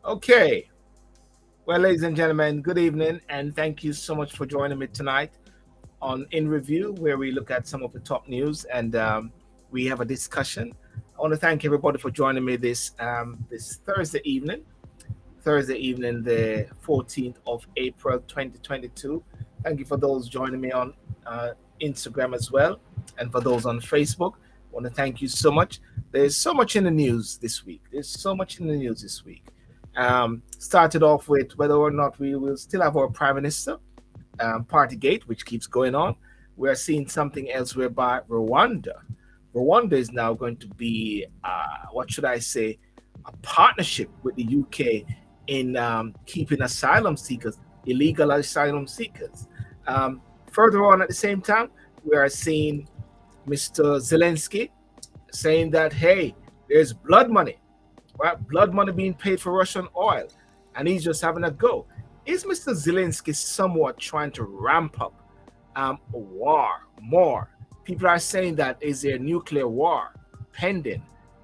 Okay. Well, ladies and gentlemen, good evening, and thank you so much for joining me tonight on In Review, where we look at some of the top news and we have a discussion. I want to thank everybody for joining me this Thursday evening, the 14th of April, 2022. Thank you for those joining me on Instagram as well, and for those on Facebook. I want to thank you so much. There's so much in the news this week. Started off with whether or not we will still have our prime minister, Partygate, which keeps going on. We are seeing something else whereby Rwanda is now going to be, what should I say, a partnership with the UK in keeping illegal asylum seekers. Further on, at the same time, we are seeing Mr. Zelensky saying that, hey, there's blood money, right? Blood money being paid for Russian oil, and he's just having a go. Is Mr. Zelensky somewhat trying to ramp up a war more? People are saying that is there a nuclear war pending?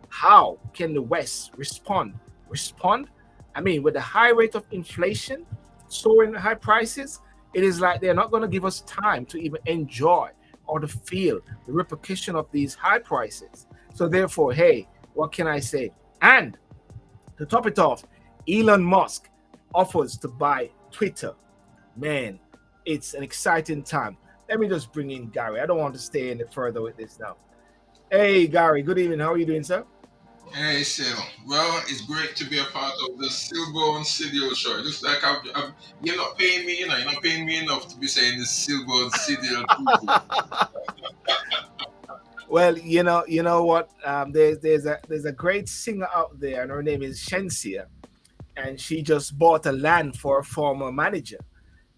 How can the West respond? Respond? I mean, with the high rate of inflation, soaring high prices, it is like they're not going to give us time to even enjoy or to feel the repercussion of these high prices. So therefore, hey, what can I say? And to top it off, Elon Musk offers to buy Twitter. Man, it's an exciting time. Let me just bring in Gary. I don't want to stay any further with this now. Hey, Gary, good evening. How are you doing, sir? Hey, Sil. Well, it's great to be a part of the Sylbourne Studio show. Just like you're not paying me, you're not paying me enough to be saying the Sylbourne Studio people. Well, you know what? There's a great singer out there, and her name is Shensia, and she just bought a land for a former manager,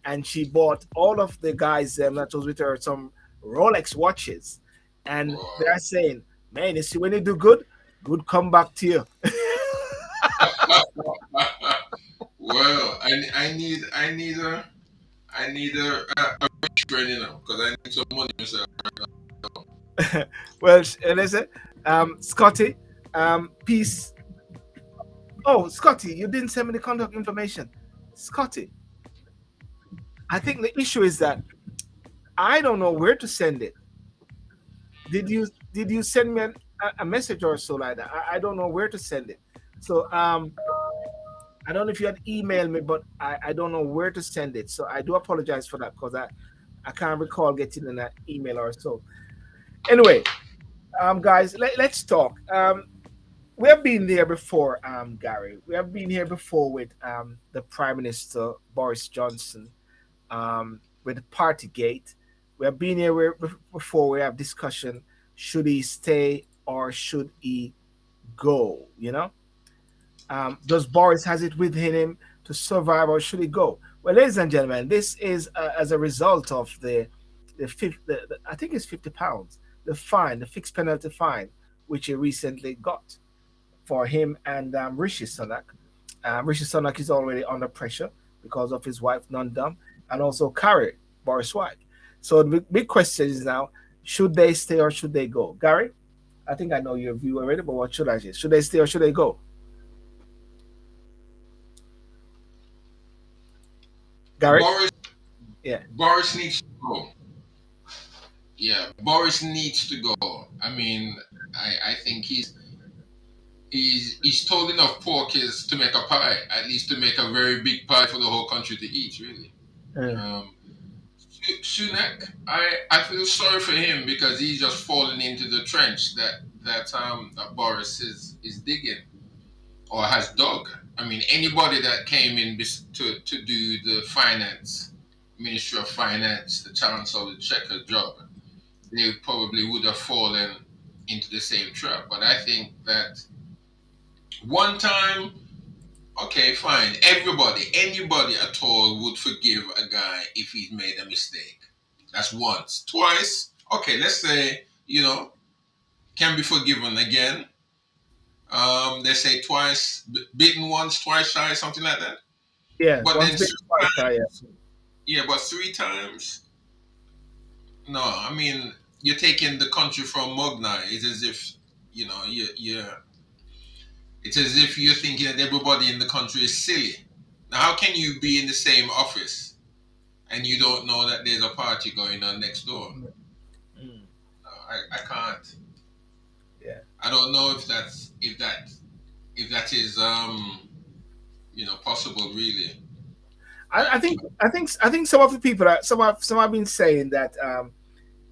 and she bought all of the guys that was with her some Rolex watches, and Wow. they're saying, "Man, you see when you do good, good come back to you." Well, I need a rich friend, because I need some money myself. Well, listen, Scotty, peace. Oh, Scotty, you didn't send me the contact information. Scotty, I think the issue is that I don't know where to send it. Did you send me a message or so like that? I don't know where to send it. So I don't know if you had emailed me, but I don't know where to send it. So I do apologize for that because I can't recall getting an email or so. Anyway, guys, let's talk. We have been there before, Gary. We have been here before with the Prime Minister Boris Johnson, with the Partygate. We have been here before. We have discussion: should he stay or should he go? Does Boris has it within him to survive or should he go? Well, ladies and gentlemen, this is as a result of the I think it's £50, the fine, the fixed penalty fine, which he recently got for him and Rishi Sunak. Rishi Sunak is already under pressure because of his wife Nandam and also Carrie, Boris' wife. So the big question is now: should they stay or should they go? Gary, I think I know your view already, but what should I say? Should they stay or should they go? Gary, Boris, yeah, Boris needs to go. Yeah, Boris needs to go. I mean, I think he's told enough pork is to make a pie, at least to make a very big pie for the whole country to eat, really. uh, Um, Sunak, I feel sorry for him because he's just fallen into the trench that Boris is digging or has dug. I mean, anybody that came in to do the finance, Ministry of Finance, the Chancellor, the checker job, they probably would have fallen into the same trap. But I think that one time, okay, fine. Anybody at all would forgive a guy if he's made a mistake. That's once. Twice, okay, let's say, can be forgiven again. They say twice, bitten once, twice shy, something like that. yeah, But once then bitten, twice shy. Yeah. yeah, but three times, no. I mean, you're taking the country from Mugna. It's as if, you know, you It's as if you're thinking that everybody in the country is silly. Now, how can you be in the same office and you don't know that there's a party going on next door? Mm, No, I can't. yeah. I don't know if that is possible really, I, right? I think I think some of the people are, some have been saying that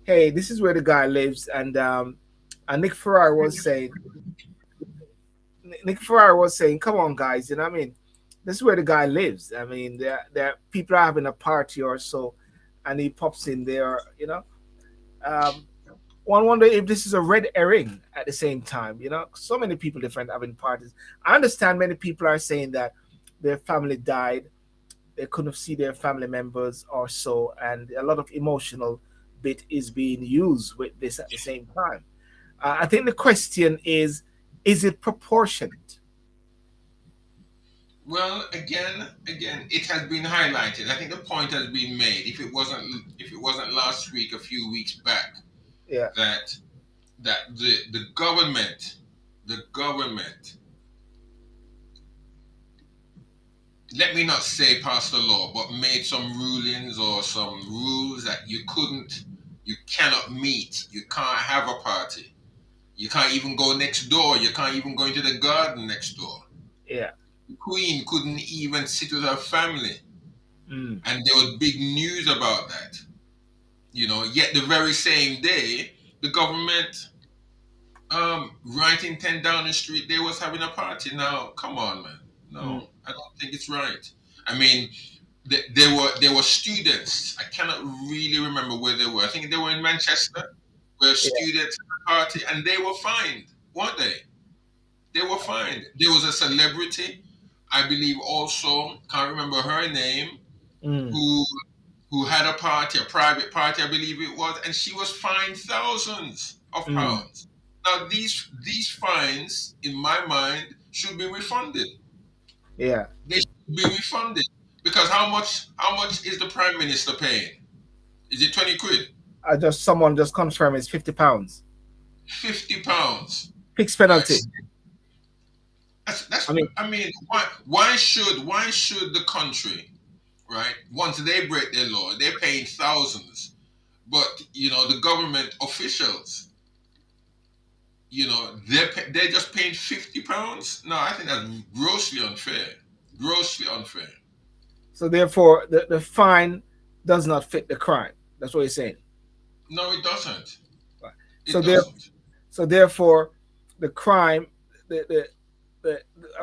hey, this is where the guy lives, and Nick Ferrari was saying, come on guys, you know what I mean? This is where the guy lives. I mean, there people are having a party or so, and he pops in there, you know. Um, one wonder if this is a red herring at the same time, you know. So many people different having parties. I understand many people are saying that their family died, they couldn't see their family members or so, and a lot of emotional bit is being used with this at the same time. I think the question is it proportionate? Well, again, it has been highlighted. I think the point has been made. If it wasn't last week, a few weeks back, Yeah. that the government, let me not say passed a law, but made some rulings or some rules that you cannot meet. You can't have a party. You can't even go next door. You can't even go into the garden next door. Yeah. The Queen couldn't even sit with her family, Mm, and there was big news about that. Yet the very same day, the government, right in 10 Downing Street, they was having a party. Now, come on, man. mm, No, I don't think it's right. I mean, there were students. I cannot really remember where they were. I think they were in Manchester, where yeah. students had a party, and they were fined, weren't they? They were fined. There was a celebrity, I believe, also can't remember her name, Mm, who had a party, a private party, I believe it was, and she was fined thousands of mm, pounds. Now, these fines, in my mind, should be refunded. yeah. They should be refunded because how much is the prime minister paying? Is it 20 quid? I just someone just confirmed it's £50. £50, Fixed right? penalty. I That's mean, I mean, why should the country, right? Once they break their law, they're paying thousands, but the government officials, they're just paying £50. No, I think that's grossly unfair. Grossly unfair. so therefore the fine does not fit the crime. That's what you're saying. No, it doesn't. Right. So It there doesn't. so therefore the crime the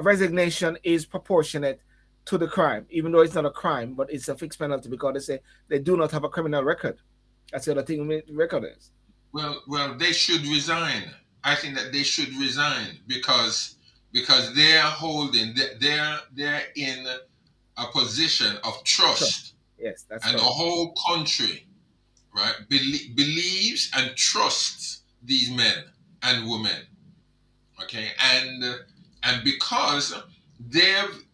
resignation is proportionate to the crime, even though it's not a crime, but it's a fixed penalty because they say they do not have a criminal record. That's the other thing the record is. Well, they should resign. I think that they should resign because they're holding, they're in a position of Trust. trust, Yes, that's and the correct. whole country, right, believes and trusts these men and women. Okay, and because they've,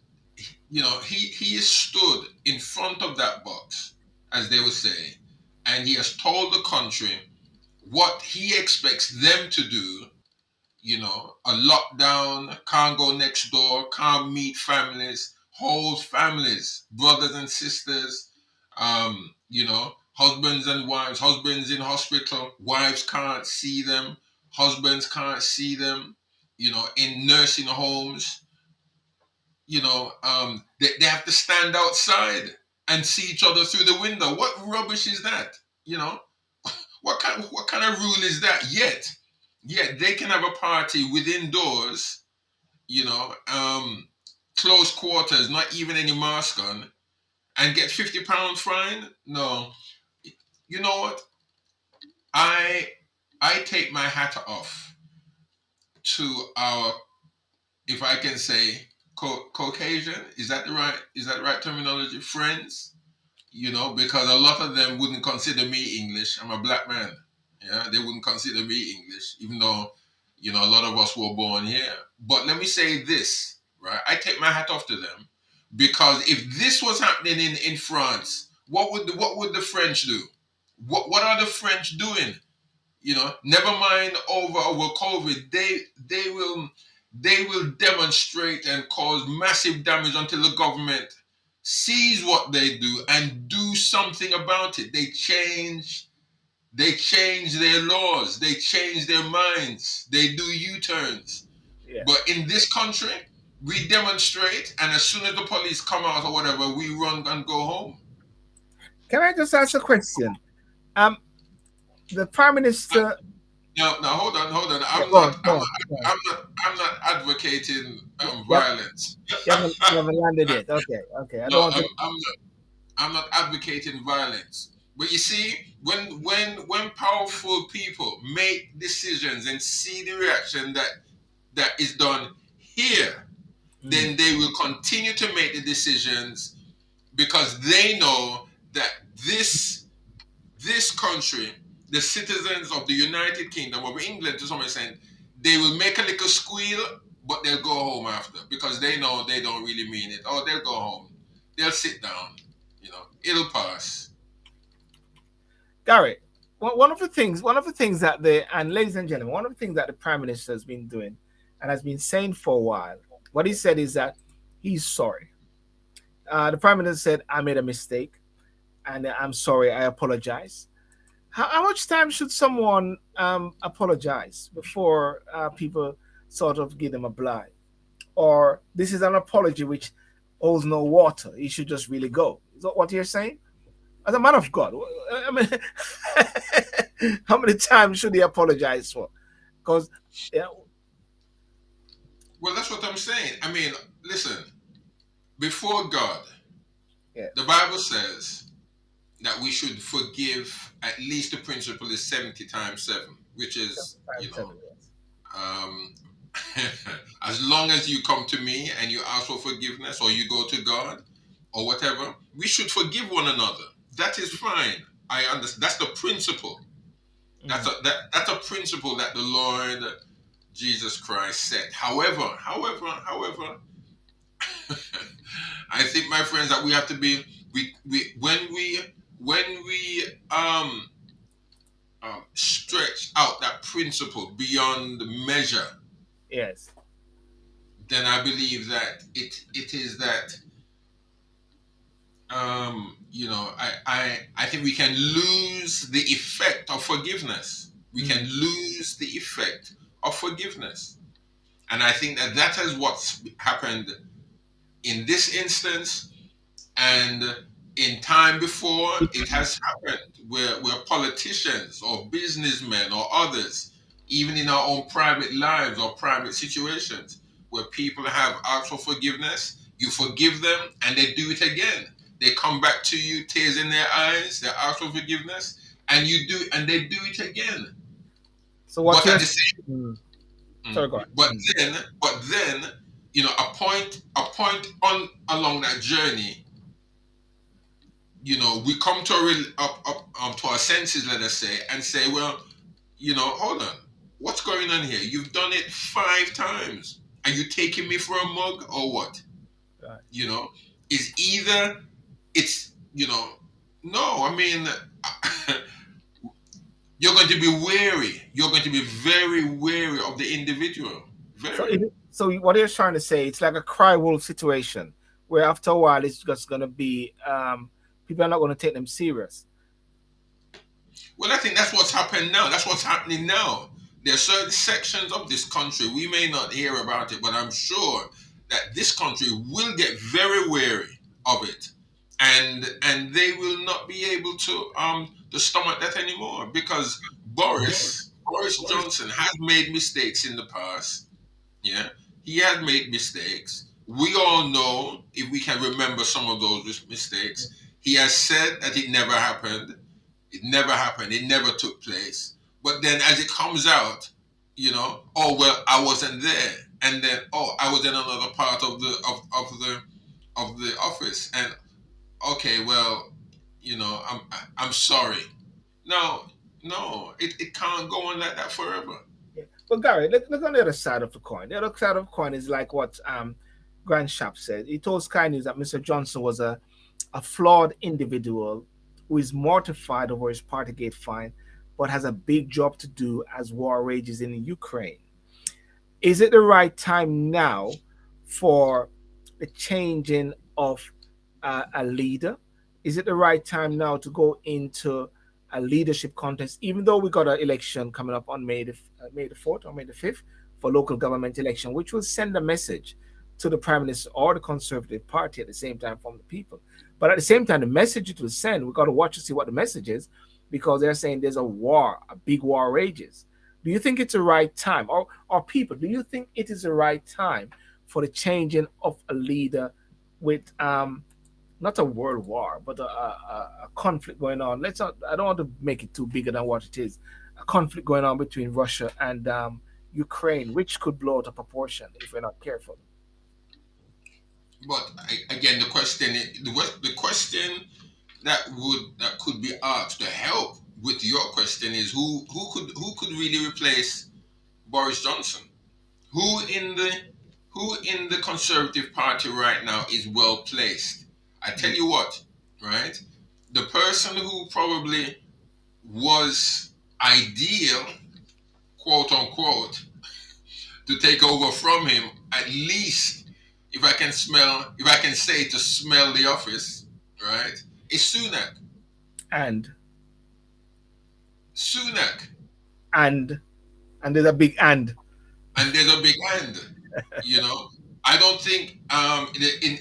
he has stood in front of that box, as they would say, and he has told the country what he expects them to do. A lockdown, can't go next door, can't meet families, whole families, brothers and sisters, husbands and wives, husbands in hospital, wives can't see them, husbands can't see them, in nursing homes, they have to stand outside and see each other through the window. What rubbish is that? You know, what kind of rule is that? Yet they can have a party within doors, close quarters, not even any mask on, and get £50 fine. No, you know what? I I take my hat off to our, if I can say, Caucasian. Is that the right terminology? Friends, because a lot of them wouldn't consider me English. I'm a black man. Yeah, they wouldn't consider me English, even though, a lot of us were born here. But let me say this, right? I take my hat off to them because if this was happening in France, what would the French do? What are the French doing? Never mind over COVID. They will. they will demonstrate and cause massive damage until the government sees what they do and do something about it. They change their laws, they change their minds, they do U-turns. Yeah. But in this country, we demonstrate, and as soon as the police come out or whatever, we run and go home. Can I just ask a question? Um, the prime minister. Now, hold on. Yeah, I'm go not, on, go I'm on, not, go on. I'm not advocating Yep, violence. you haven't landed yet. Okay, okay. I No, don't want to. I'm not advocating violence. But you see, when powerful people make decisions and see the reaction that is done here, Mm, then they will continue to make the decisions because they know that this country, the citizens of the United Kingdom of England to some extent, they will make a little squeal, but they'll go home after because they know they don't really mean it. Or they'll go home. They'll sit down. It'll pass. Gary, one of the things that and ladies and gentlemen, one of the things that the prime minister has been doing and has been saying for a while, what he said is that he's sorry. The prime minister said, "I made a mistake, and I'm sorry. I apologize." How much time should someone apologize before people sort of give them a blind? Or this is an apology which holds no water. He should just really go. Is that what you're saying? As a man of God, I mean, how many times should he apologize for? Because, yeah, Well, that's what I'm saying. I mean, listen, before God, yeah, the Bible says that we should forgive at least the principle is 70 times 7, which is, time 7 years. um, as long as you come to me and you ask for forgiveness or you go to God or whatever, we should forgive one another. That is fine. I understand. That's the principle. Mm. That's a principle that the Lord Jesus Christ said. However, I think, my friends, that we have to be we when we stretch out that principle beyond measure, Yes. then I believe that it is that I think we can lose the effect of forgiveness. We can Mm. lose the effect of forgiveness, and I think that has what's happened in this instance. And in time before, it has happened where politicians or businessmen or others, even in our own private lives or private situations, where people have asked for forgiveness, you forgive them and they do it again. They come back to you, tears in their eyes, they ask for forgiveness, and they do it again. So what But you're at the same mm. Mm. Sorry, go on. But Mm. then, a point on along that journey, we come to up to our senses, let us say, and say, well, hold on, what's going on here? You've done it 5 times. Are you taking me for a mug or what? Right. You know, is either it's no, I mean, you're going to be wary. You're going to be very wary of the individual. So, Very. so what you're trying to say, it's like a cry wolf situation, where after a while it's just going to be people are not going to take them serious. Well, I think that's what's happened now. That's what's happening now. There are certain sections of this country, we may not hear about it, but I'm sure that this country will get very wary of it, and they will not be able to stomach that anymore because Boris Johnson has made mistakes in the past. Yeah, he has made mistakes. We all know, if we can remember some of those mistakes. He has said that it never happened. It never happened. It never took place. But then, as it comes out, oh well, I wasn't there, and then oh, I was in another part of the office, and okay, well, I'm sorry. No, no, it can't go on like that forever. Yeah. But Gary, look on the other side of the coin. The other side of the coin is like what Grant Sharp said. He told Sky News that Mr. Johnson was a flawed individual who is mortified over his Partygate fine, but has a big job to do as war rages in Ukraine. Is it the right time now for the changing of a leader? Is it the right time now to go into a leadership contest? Even though we got an election coming up on May the 4th or May the 5th for local government election, which will send a message to the prime minister or the Conservative Party at the same time from the people. But at the same time, the message it will send, we got to watch to see what the message is, because they're saying there's a war, a big war rages. Do you think it's the right time, or people? Do you think it is the right time for the changing of a leader with not a world war, but a conflict going on? Let's not. I don't want to make it too bigger than what it is. A conflict going on between Russia and Ukraine, which could blow out of proportion if we're not careful. But again, the question that could be asked to help with your question is who could really replace Boris Johnson? Who in the who in the Conservative Party right now is well placed? I tell you what, right? The person who probably was ideal, quote unquote, to take over from him, at least if I can say to smell the office, right, is Sunak. And Sunak. and and there's a big and. And there's a big and, you know. I don't think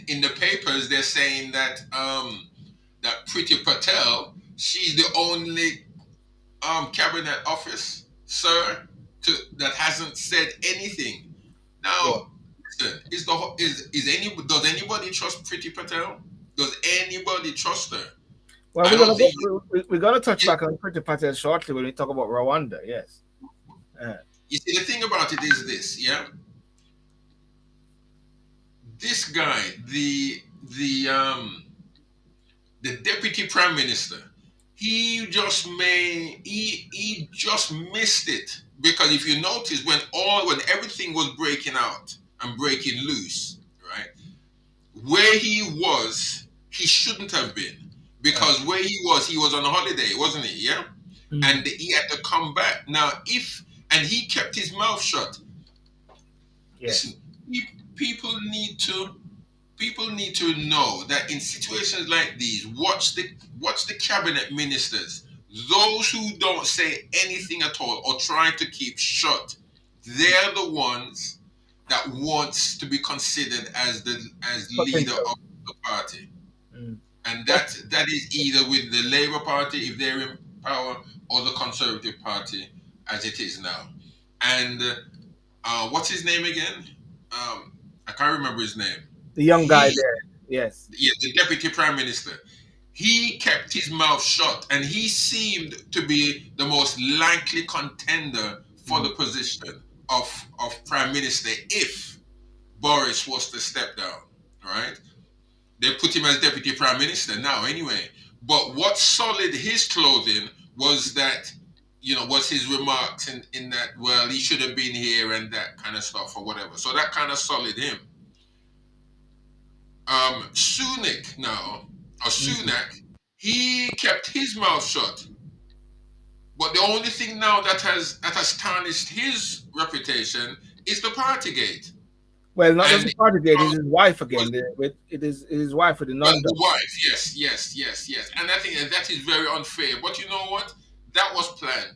in the papers they're saying that that Priti Patel, she's the only cabinet office, sir, that hasn't said anything. Yeah. Now, listen, does anybody trust Priti Patel? Does anybody trust her? Well, I don't think. we're gonna touch You, back on Pretty Patel shortly when we talk about Rwanda. Yes. Uh, you see, the thing about it is this, yeah. This guy, the deputy prime minister, he just missed it, because if you notice, when everything was breaking out and breaking loose, right, where he was, he shouldn't have been, uh, because where he was on a holiday, wasn't he? Yeah. mm, And he had to come back. Now, if and he kept his mouth shut. Listen, yes. people need to people need to know that in situations like these, watch the cabinet ministers. Those who don't say anything at all or try to keep shut, they're the ones that wants to be considered as leader Potential. of the party. Mm. And But that is either with the Labour Party if they're in power, or the Conservative Party as it is now. And what's his name again? I can't remember his name. the young guy He, there. Yes. yeah, the Deputy Prime Minister. He kept his mouth shut, and he seemed to be the most likely contender for Mm. the position of Prime Minister if Boris was to step down. Right? They put him as deputy prime minister now, anyway. But what solid his clothing was that, was his remarks in that, well, he should have been here and that kind of stuff or whatever. So that kind of solid him. Sunak now, or Mm. Sunak, he kept his mouth shut. But the only thing now that has tarnished his reputation is the Partygate. Well, not just And the party gate. It's uh, his wife was again. It is his wife with the Well, non. the wife, yes, yes, yes, yes. And I think that is very unfair. But you know what? That was planned.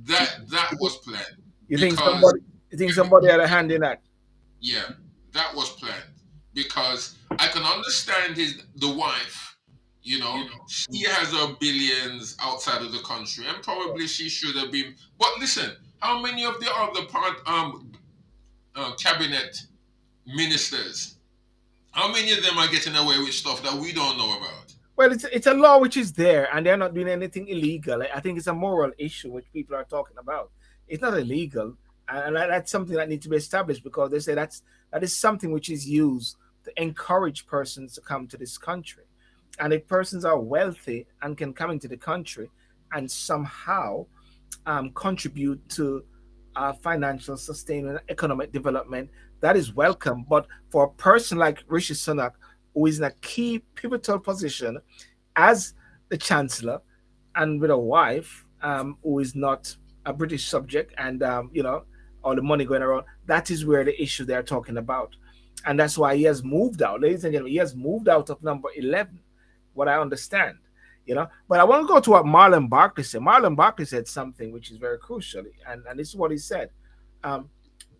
That was planned. You think Because, somebody had a hand in that? yeah, that was planned. Because I can understand the wife, she has her billions outside of the country, and probably she should have been. But listen, how many of the other cabinet ministers, how many of them are getting away with stuff that we don't know about? Well, it's a law which is there, and they're not doing anything illegal. I think it's a moral issue which people are talking about. It's not illegal, and that's something that needs to be established, because they say that is something which is used to encourage persons to come to this country, and if persons are wealthy and can come into the country and somehow contribute to financial sustainment, economic development, that is welcome. But for a person like Rishi Sunak, who is in a key pivotal position as the chancellor, and with a wife who is not a British subject, and all the money going around. That is where the issue they're talking about. And that's why he has moved out. Ladies and gentlemen, he has moved out of number 11, what I understand. But I want to go to what Marlon Barkley said. Marlon Barkley said something which is very crucial, and this is what he said. Um,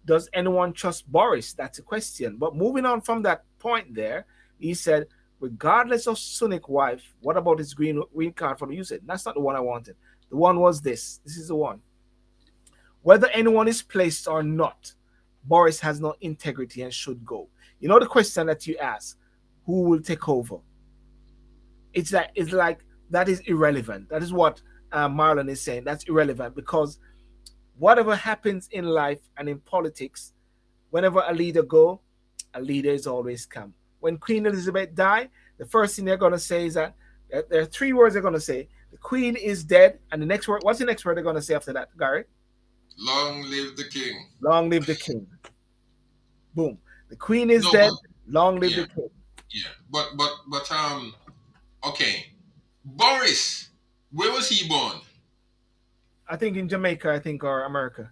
does anyone trust Boris? That's a question. But moving on from that point there, he said, regardless of Sunak's wife, what about his green card from the USAID? That's not the one I wanted. The one was this. This is the one. Whether anyone is placed or not, Boris has no integrity and should go. You know the question that you ask, who will take over? It's like that is irrelevant. That is what Marlon is saying. That's irrelevant because whatever happens in life and in politics, whenever a leader go, a leader is always come. When Queen Elizabeth died, the first thing they're going to say is that there are three words they're going to say. The Queen is dead, and the next word, what's the next word they're going to say after that, Gary? Long live the king. Long live the king. Boom. The Queen is No, dead. but, Long live yeah, the king. yeah. Okay. Boris, where was he born? I think in Jamaica, or America.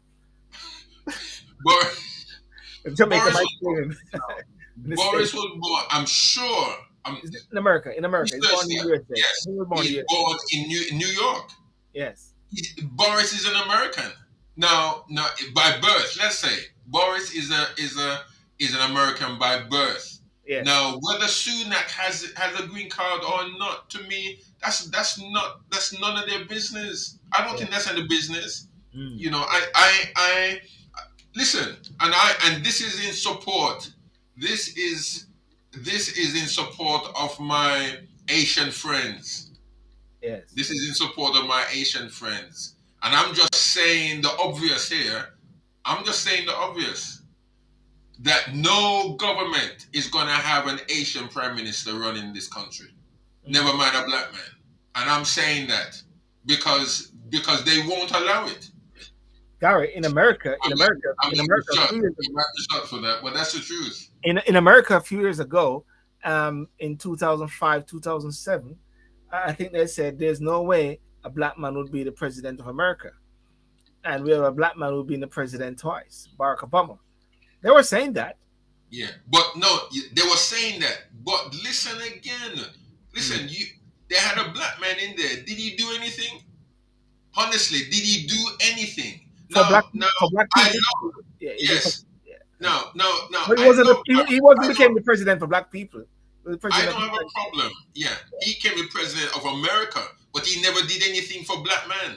Bor- Jamaica Boris might was be in the Boris States. was born. I'm sure. In America. In America. He's born in the USA. Yes, He was born in the he's USA. born in New York. Yes. Boris is an American. Now, by birth, let's say Boris is an American by birth. Yes. Now, whether Sunak has a green card or not, to me, that's none of their business. I don't think that's any business. Mm. I listen, and this is in support. This is in support of my Asian friends. Yes. This is in support of my Asian friends. And I'm just saying the obvious here. I'm just saying the obvious. That no government is going to have an Asian prime minister running this country. Never mind a black man. And I'm saying that because they won't allow it. Gary, in America, I'm not a few years I'm not shot for that, but that's the truth. in America a few years ago, in 2005, 2007, I think they said there's no way a black man would be the president of America. And we have a black man who'd been the president twice, Barack Obama. They were saying that. Yeah, but no, they were saying that. But listen again. Listen, they had a black man in there. Did he do anything? Honestly, did he do anything? For black I people. love. Yeah, Yes. yeah. No. But he became the president for black people. The I president don't have a problem. Yeah, he came the president of America, but he never did anything for black man.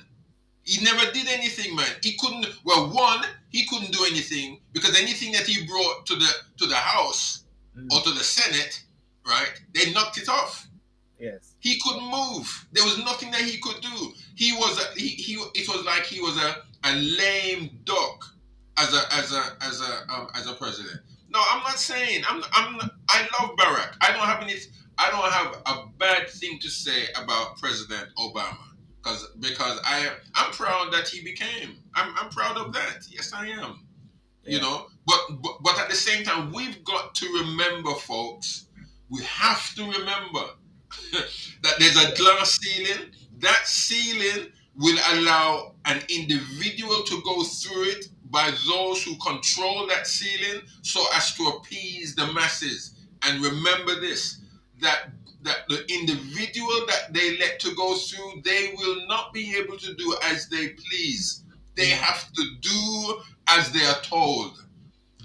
He never did anything, man. He couldn't. Well, one, he couldn't do anything because anything that he brought to the House or to the Senate, right? They knocked it off. Yes. He couldn't move. There was nothing that he could do. He was it was like he was a lame duck as a president. No, I'm not saying I love Barack. I don't have a bad thing to say about President Obama because I'm proud that he became. I'm proud of that. Yes, I am. Yeah. But at the same time, we've got to remember, folks. We have to remember that there's a glass ceiling. That ceiling will allow an individual to go through it by those who control that ceiling so as to appease the masses. And remember this, that the individual that they let to go through, they will not be able to do as they please. They have to do as they are told.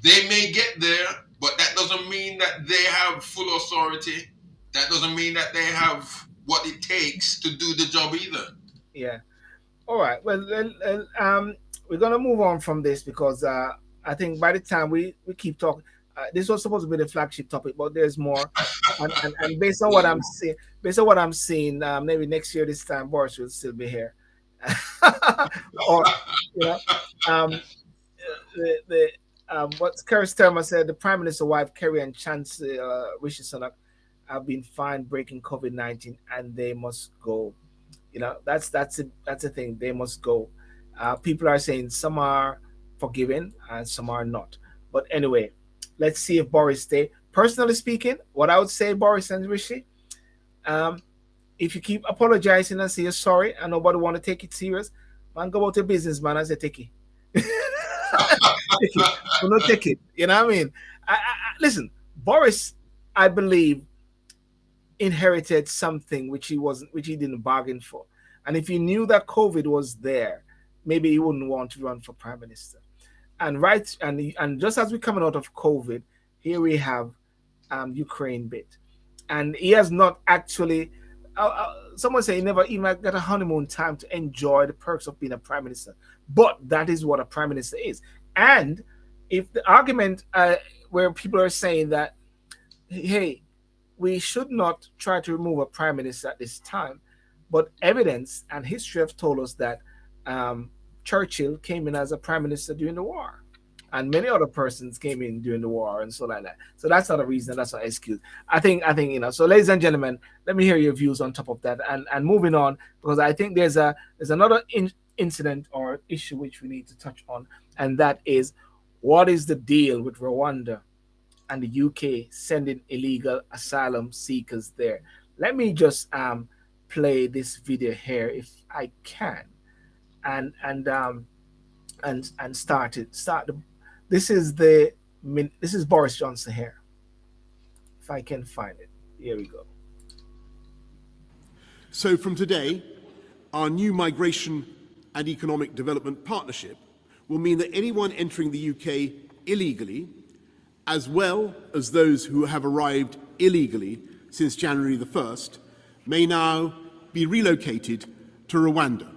They may get there, but that doesn't mean that they have full authority. That doesn't mean that they have what it takes to do the job either. Yeah. All right. Well, we're gonna move on from this because I think by the time we keep talking, this was supposed to be the flagship topic, but there's more. And based on what I'm seeing, maybe next year this time Boris will still be here. Or you know, what Kerry Starmer said, the Prime Minister wife Kerry and Chancellor Rishi Sunak have been fined breaking COVID-19 and they must go. That's a thing. They must go. People are saying some are forgiven and some are not. But anyway, let's see if Boris stay. Personally speaking, what I would say, Boris and Rishi, if you keep apologizing and say you're sorry and nobody want to take it serious, man, go about your business, man, as a techie. take it. Will not take it. You know what I mean? Listen, Boris, I believe, inherited something which he didn't bargain for. And if he knew that COVID was there, maybe he wouldn't want to run for prime minister. And right, and just as we're coming out of COVID, here we have Ukraine bit, and he has not actually. Someone say he never even got a honeymoon time to enjoy the perks of being a prime minister. But that is what a prime minister is. And if the argument where people are saying that, hey, we should not try to remove a prime minister at this time, but evidence and history have told us that Churchill came in as a prime minister during the war, and many other persons came in during the war and so like that. So that's not a reason. That's not an excuse. I think So, ladies and gentlemen, let me hear your views on top of that, and moving on, because I think there's another incident or issue which we need to touch on, and that is what is the deal with Rwanda and the UK sending illegal asylum seekers there. Let me just play this video here if I can, and and um, and start it. Start the. This is the this is Boris Johnson here. If I can find it, here we go. So from today, our new migration and economic development partnership will mean that anyone entering the UK illegally, as well as those who have arrived illegally since January the 1st, may now be relocated to Rwanda.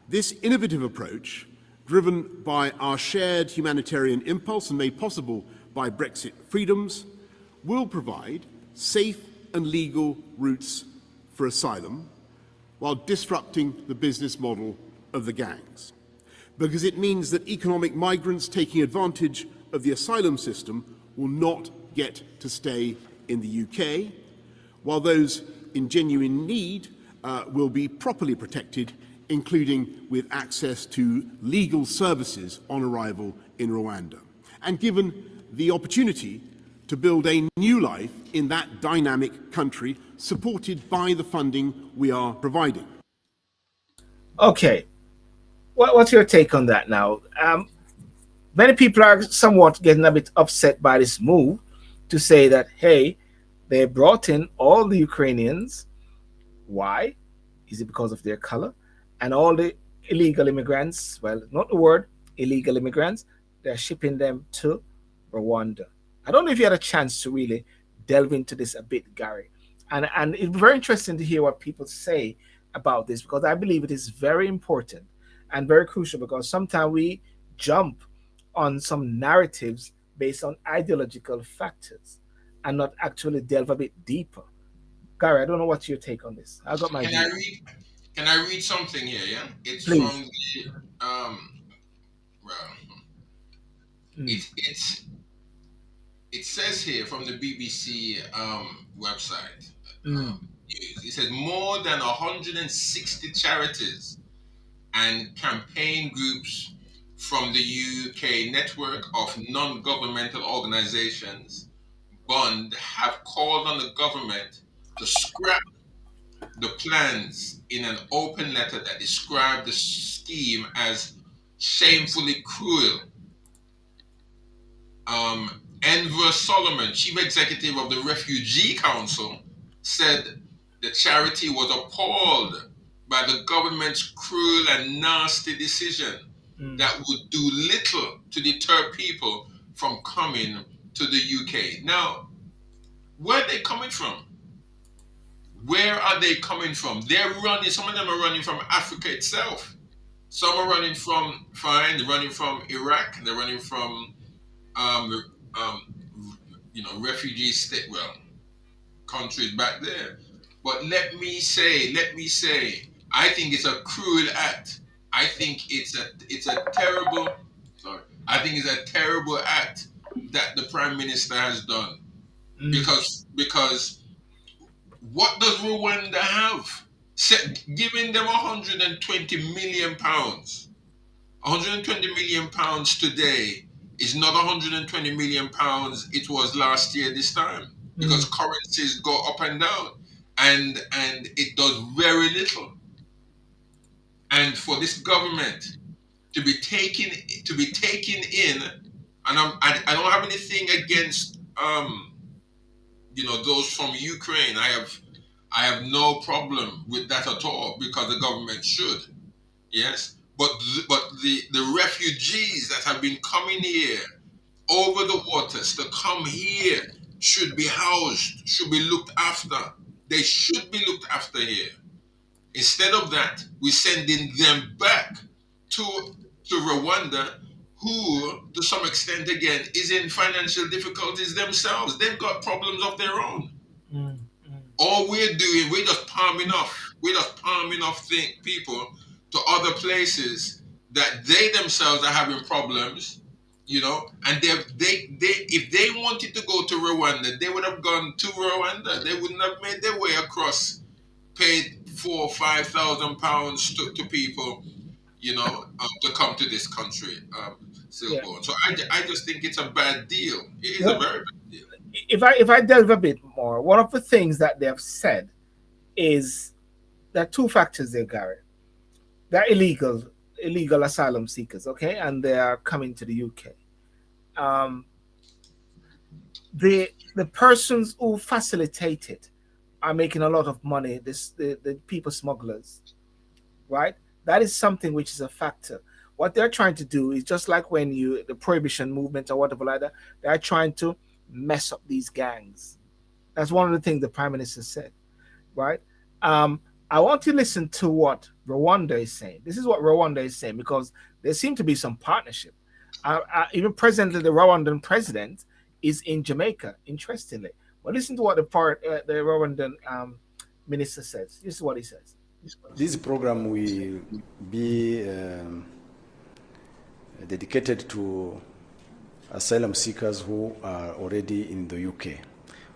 This innovative approach, driven by our shared humanitarian impulse and made possible by Brexit freedoms, will provide safe and legal routes for asylum while disrupting the business model of the gangs. Because it means that economic migrants taking advantage of the asylum system will not get to stay in the UK, while those in genuine need will be properly protected, including with access to legal services on arrival in Rwanda, and given the opportunity to build a new life in that dynamic country, supported by the funding we are providing. Okay, what's your take on that now? Many people are somewhat getting a bit upset by this move to say that, hey, they brought in all the Ukrainians. Why? Is it because of their color? And all the illegal immigrants, well, not the word illegal immigrants, they're shipping them to Rwanda. I don't know if you had a chance to really delve into this a bit, Gary. And it's very interesting to hear what people say about this, because I believe it is very important and very crucial, because sometimes we jump on some narratives based on ideological factors and not actually delve a bit deeper. Gary, I don't know what's your take on this. I got my Can I view. read? Can I read something here? Yeah, it's Please. from the well, Mm, it says here from the BBC website. mm, It says more than 160 charities and campaign groups from the UK network of non-governmental organizations, Bond, have called on the government to scrap the plans in an open letter that described the scheme as shamefully cruel. Enver Solomon, chief executive of the Refugee Council, said the charity was appalled by the government's cruel and nasty decision mm. that would do little to deter people from coming to the UK. Now, where are they coming from? Where are they coming from? They're running, some of them are running from Africa itself. Some are running from, fine, they're running from Iraq, they're running from, um, um, refugee state, well, countries back there. But let me say, I think it's a cruel act. I think it's a terrible, sorry, I think it's a terrible act that the Prime Minister has done. Mm, Because what does Rwanda have? Giving them 120 million pounds. 120 million pounds today is not 120 million pounds it was last year this time, because mm, currencies go up and down, and it does very little. And for this government to be taken in, and I don't have anything against those from Ukraine. I have no problem with that at all, because the government should. Yes, but the refugees that have been coming here over the waters to come here should be housed, should be looked after. They should be looked after here. Instead of that, we're sending them back to Rwanda, who, to some extent, again, is in financial difficulties themselves. They've got problems of their own. Mm. All we're doing, we're just palming off. People to other places that they themselves are having problems, and if they wanted to go to Rwanda, they would have gone to Rwanda. They wouldn't have made their way across, paid £4,000 or £5,000 to people, to come to this country, Yeah. Sylbourne. So I just think it's a bad deal. It is Well, a very bad deal. if I delve a bit more, one of the things that they have said is there are two factors there, Gary. They're illegal asylum seekers, okay, and they are coming to the UK. Um, the persons who facilitate it are making a lot of money. The people smugglers, right? That is something which is a factor. What they're trying to do is just like when the prohibition movement or whatever like that, they're trying to mess up these gangs. That's one of the things the prime minister said, right? I want to listen to what Rwanda is saying. This is what Rwanda is saying, because there seem to be some partnership. Even presently, the Rwandan president is in Jamaica, interestingly. But listen to what the Rwandan minister says. This is what he says. This program will be dedicated to asylum seekers who are already in the UK.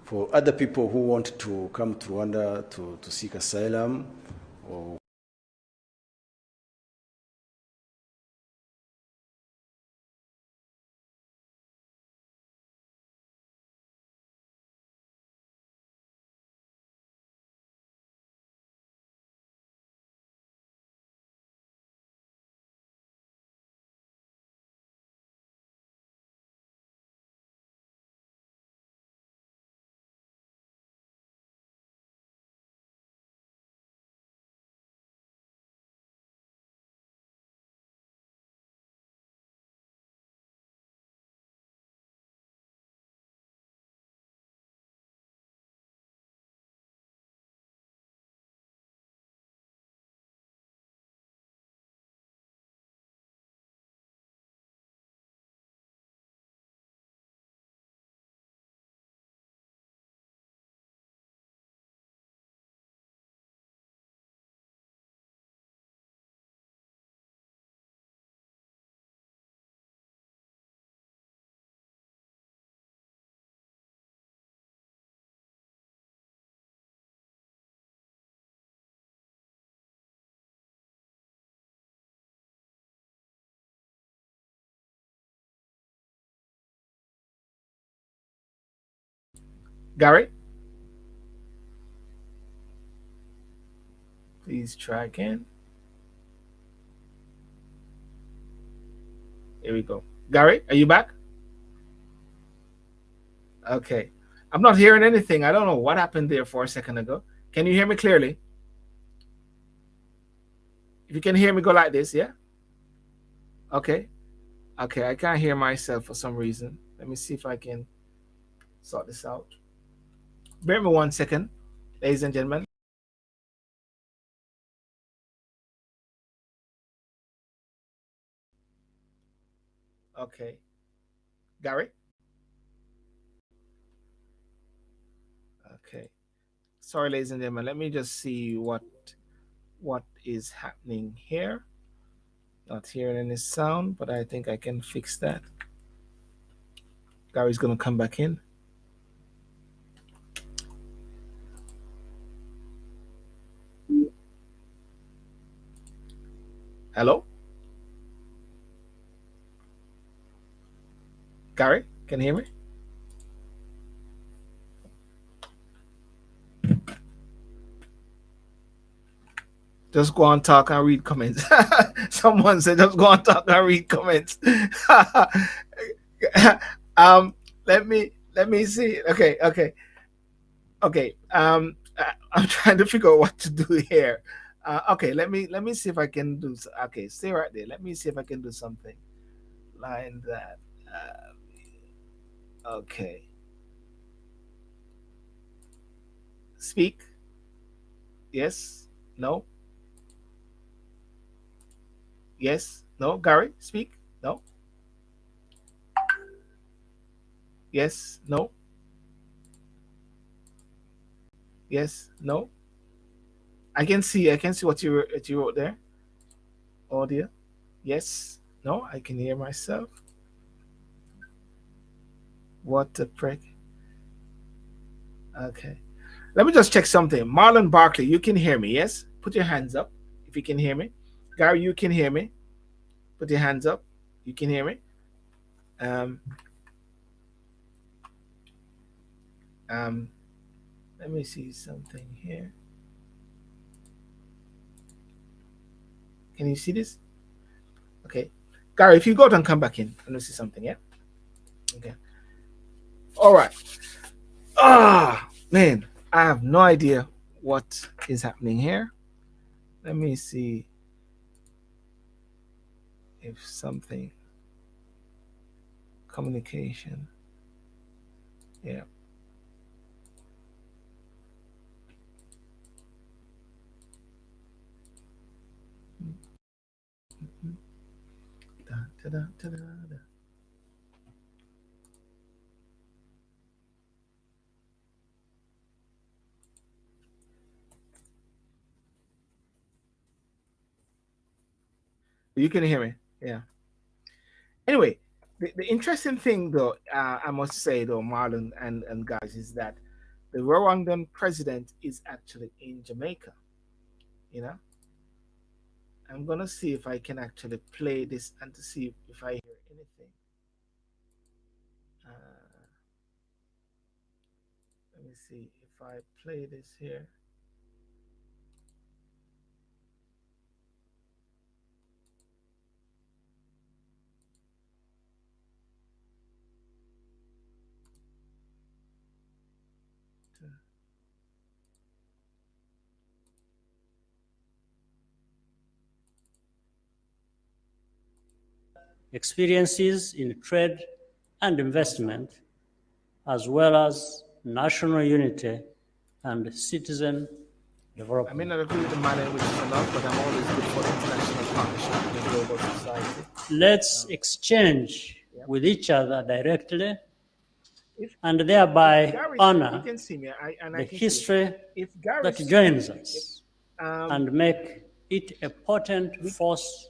For other people who want to come to Rwanda to seek asylum, or Gary, please try again. Here we go. Gary, are you back? Okay. I'm not hearing anything. I don't know what happened there for a second ago. Can you hear me clearly? If you can hear me, go like this, yeah? Okay. Okay, I can't hear myself for some reason. Let me see if I can sort this out. Bear me 1 second, ladies and gentlemen. Okay. Gary? Okay. Sorry, ladies and gentlemen. Let me just see what is happening here. Not hearing any sound, but I think I can fix that. Gary's going to come back in. Hello? Gary, can you hear me? Just go on talk and read comments. Someone said just go on talk and read comments. um, let me see. Okay. I'm trying to figure out what to do here. Okay, let me see if I can do. Okay, stay right there. Let me see if I can do something like that. Okay, speak. Yes. No. Yes. No. Gary, speak. No. Yes. No. Yes. No. I can see what you wrote there. Audio. Yes. No. I can hear myself. What the prick? Okay. Let me just check something. Marlon Barkley, you can hear me, yes? Put your hands up if you can hear me. Gary, you can hear me. Put your hands up. You can hear me. Um, um, let me see something here. Can you see this? Okay. Gary, if you go out and come back in, let me see something, yeah? Okay. All right. Man, I have no idea what is happening here. Let me see if something communication. Yeah. Da, da, da, da, da. You can hear me. Yeah. Anyway, the interesting thing, though, I must say, though, Marlon and guys, is that the Rwandan president is actually in Jamaica. You know, I'm gonna see if I can actually play this and to see if I hear anything. Uh, let me see if I play this here. experiences in trade and investment, as well as national unity and citizen I development. may not agree with the manner in which it's announced, but I'm always good for international partnership in a global society. Let's exchange Yep. with each other directly If and thereby Gary, you honor can see me, and the I can see you. history If Gary, that joins us um, and make it a potent force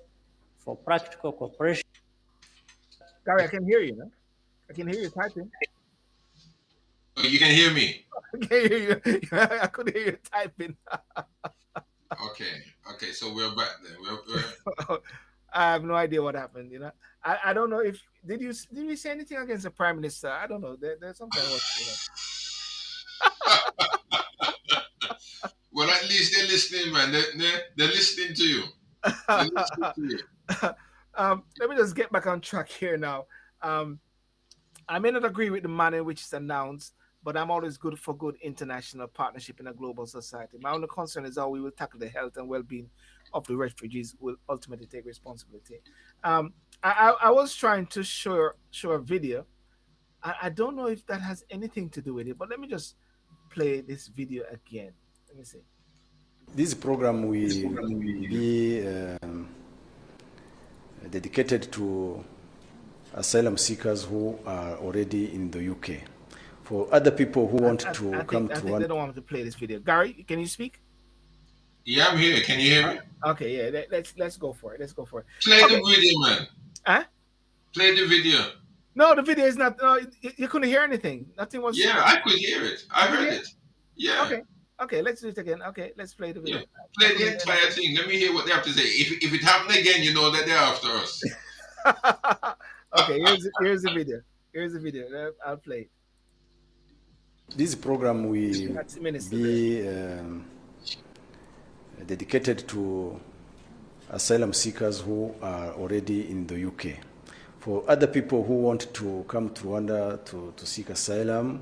for practical cooperation. Gary, I can hear you. No? I can hear you typing. Oh, you can hear me. I can hear you. I could hear you typing. Okay. So we're back then. We're I have no idea what happened. I don't know if did we say anything against the prime minister? I don't know. There's some kind of well, at least they're listening, man. They're listening to you. They're listening to you. Let me just get back on track here now. I may not agree with the manner in which it's announced, but I'm always good for good international partnership in a global society. My only concern is how we will tackle the health and well-being of the refugees will ultimately take responsibility. I was trying to show a video. I don't know if that has anything to do with it, but let me just play this video again. Let me see. This program will be dedicated to asylum seekers who are already in the UK. For other people who want to come to I think they don't want me to play this video. Gary, can you speak? Yeah, I'm here. Can you hear me? Okay, yeah. Let's go for it. Let's go for it. Play Okay. the video, man. Huh? Play the video. No, the video is not. No, you couldn't hear anything. Nothing was. Yeah, I could hear it. I heard it. Yeah. Okay. Let's do it again. Okay, let's play the video. Yeah. Play the entire thing. Let me hear what they have to say. If it happens again, you know that they're after us. Okay, here's the video. Here's the video. I'll play it. This program will be dedicated to asylum seekers who are already in the UK. For other people who want to come to Rwanda to seek asylum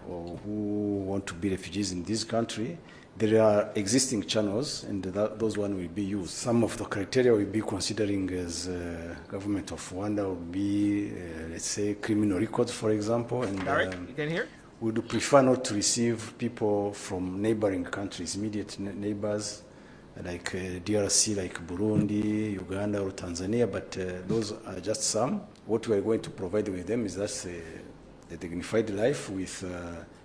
or who want to be refugees in this country, there are existing channels, and those ones will be used. Some of the criteria we'll be considering as government of Rwanda will be, let's say, criminal records, for example. And you can hear? we would prefer not to receive people from neighboring countries, immediate neighbors, like DRC, like Burundi, Uganda, or Tanzania, but those are just some. What we are going to provide with them is just a dignified life with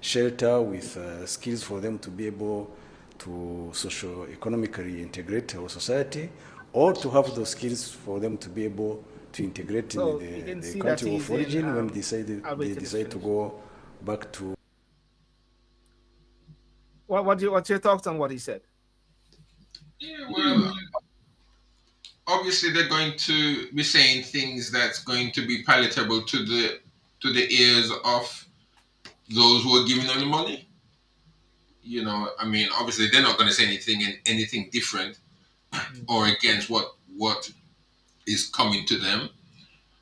shelter, with skills for them to be able to socio-economically integrate our society, or to have those skills for them to be able to integrate So in the country of origin when they decide to go back to. What's your thoughts on what he said? Yeah, well, obviously they're going to be saying things that's going to be palatable to the ears of those who are giving them the money. You know, I mean, obviously they're not going to say anything different or against what is coming to them.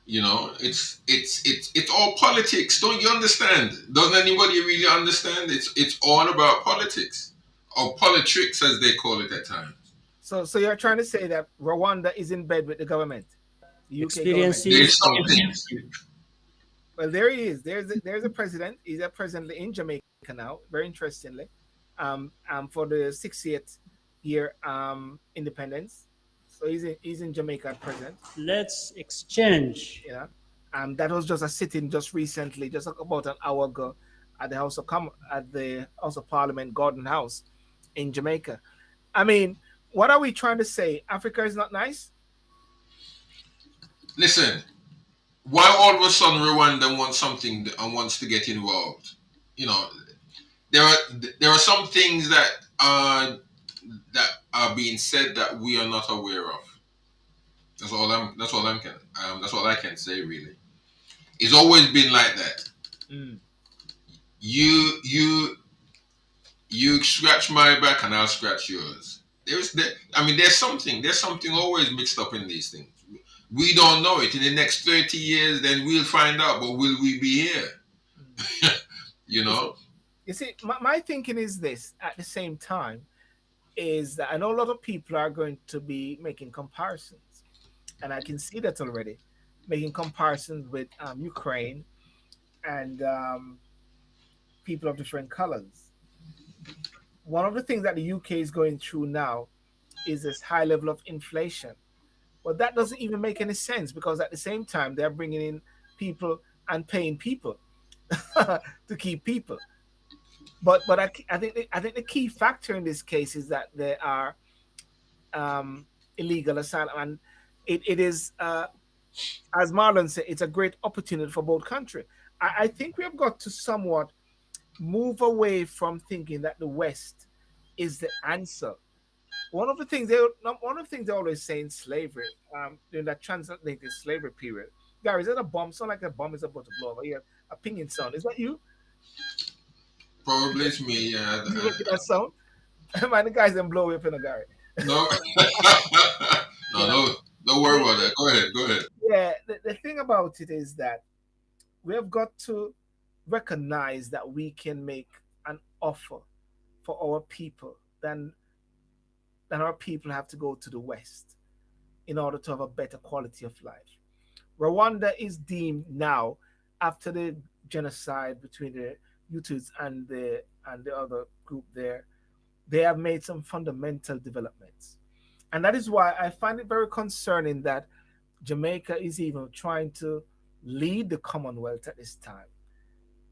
You know, it's all politics. Don't you understand? Doesn't anybody really understand? It's all about politics, or politricks as they call it at times. So you're trying to say that Rwanda is in bed with the government, the UK government? There's something. Well, there he is. There's a president. He's a president in Jamaica now. Very interestingly, for the 60th year independence. So he's in Jamaica at present. Let's exchange. Yeah, that was just a sitting just recently, just about an hour ago, at the House of Parliament, Gordon House, in Jamaica. I mean, what are we trying to say? Africa is not nice? Listen, why all of a sudden Rwanda wants something and wants to get involved? You know, there are some things that are being said that we are not aware of. That's all I can say really. It's always been like that. Mm. You scratch my back and I'll scratch yours. There's something always mixed up in these things. We don't know it. In the next 30 years, then we'll find out. But will we be here? You know? You see, my thinking is this at the same time, is that I know a lot of people are going to be making comparisons. And I can see that already, making comparisons with Ukraine and people of different colors. One of the things that the UK is going through now is this high level of inflation. But that doesn't even make any sense, because at the same time they're bringing in people and paying people to keep people. But I think the key factor in this case is that there are illegal asylum, and it is as Marlon said, it's a great opportunity for both countries. I think we have got to somewhat move away from thinking that the West is the answer. One of the things they always say in slavery, during that transatlantic slavery period. Gary, is that a bomb? Sound like a bomb is about to blow over here. A pinging sound. Is that you? Probably it's me. Yeah. You look at that sound? Man, the guys didn't blow up in a Gary. No. No. Don't worry about that. Go ahead. Yeah, the thing about it is that we have got to recognize that we can make an offer for our people than our people have to go to the West in order to have a better quality of life. Rwanda is deemed now, after the genocide between the Hutus and the other group there, they have made some fundamental developments. And that is why I find it very concerning that Jamaica is even trying to lead the Commonwealth at this time,